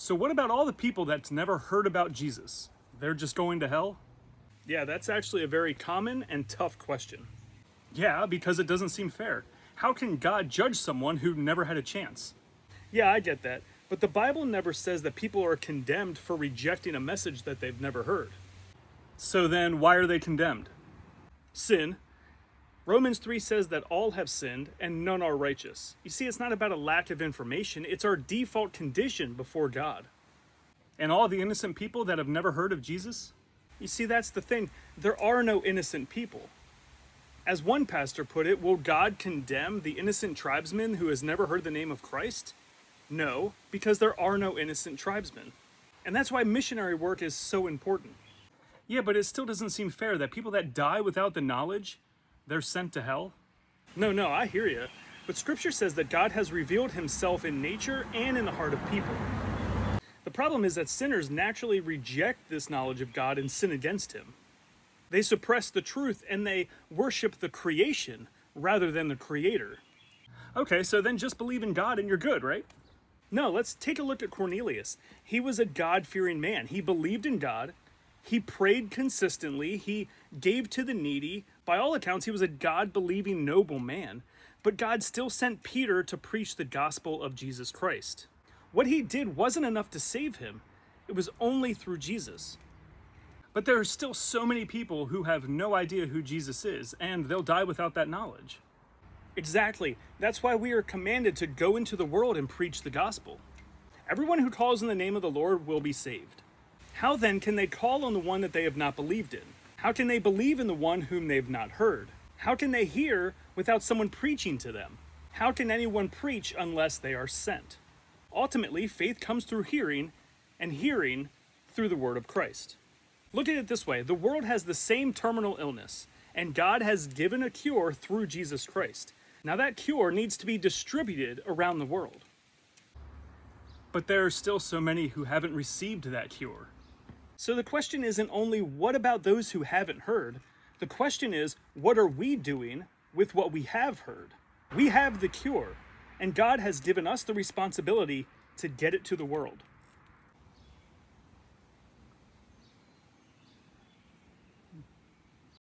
So what about all the people that's never heard about Jesus? They're just going to hell? Yeah, that's actually a very common and tough question. Yeah, because it doesn't seem fair. How can God judge someone who never had a chance? Yeah, I get that. But the Bible never says that people are condemned for rejecting a message that they've never heard. So then, why are they condemned? Sin. Romans 3 says that all have sinned and none are righteous. You see, it's not about a lack of information, it's our default condition before God. And all the innocent people that have never heard of Jesus? You see, that's the thing. There are no innocent people. As one pastor put it, will God condemn the innocent tribesman who has never heard the name of Christ? No, because there are no innocent tribesmen. And that's why missionary work is so important. Yeah, but it still doesn't seem fair that people that die without the knowledge, they're sent to hell? No, I hear you. But Scripture says that God has revealed himself in nature and in the heart of people. The problem is that sinners naturally reject this knowledge of God and sin against him. They suppress the truth and they worship the creation rather than the Creator. Okay, so then just believe in God and you're good, right? No, let's take a look at Cornelius. He was a God-fearing man. He believed in God. He prayed consistently. He gave to the needy. By all accounts, he was a God-believing noble man. But God still sent Peter to preach the gospel of Jesus Christ. What he did wasn't enough to save him. It was only through Jesus. But there are still so many people who have no idea who Jesus is, and they'll die without that knowledge. Exactly. That's why we are commanded to go into the world and preach the gospel. Everyone who calls in the name of the Lord will be saved. How then can they call on the one that they have not believed in? How can they believe in the one whom they've not heard? How can they hear without someone preaching to them? How can anyone preach unless they are sent? Ultimately, faith comes through hearing, and hearing through the word of Christ. Look at it this way. The world has the same terminal illness, and God has given a cure through Jesus Christ. Now that cure needs to be distributed around the world. But there are still so many who haven't received that cure. So the question isn't only what about those who haven't heard? The question is, what are we doing with what we have heard? We have the cure, and God has given us the responsibility to get it to the world.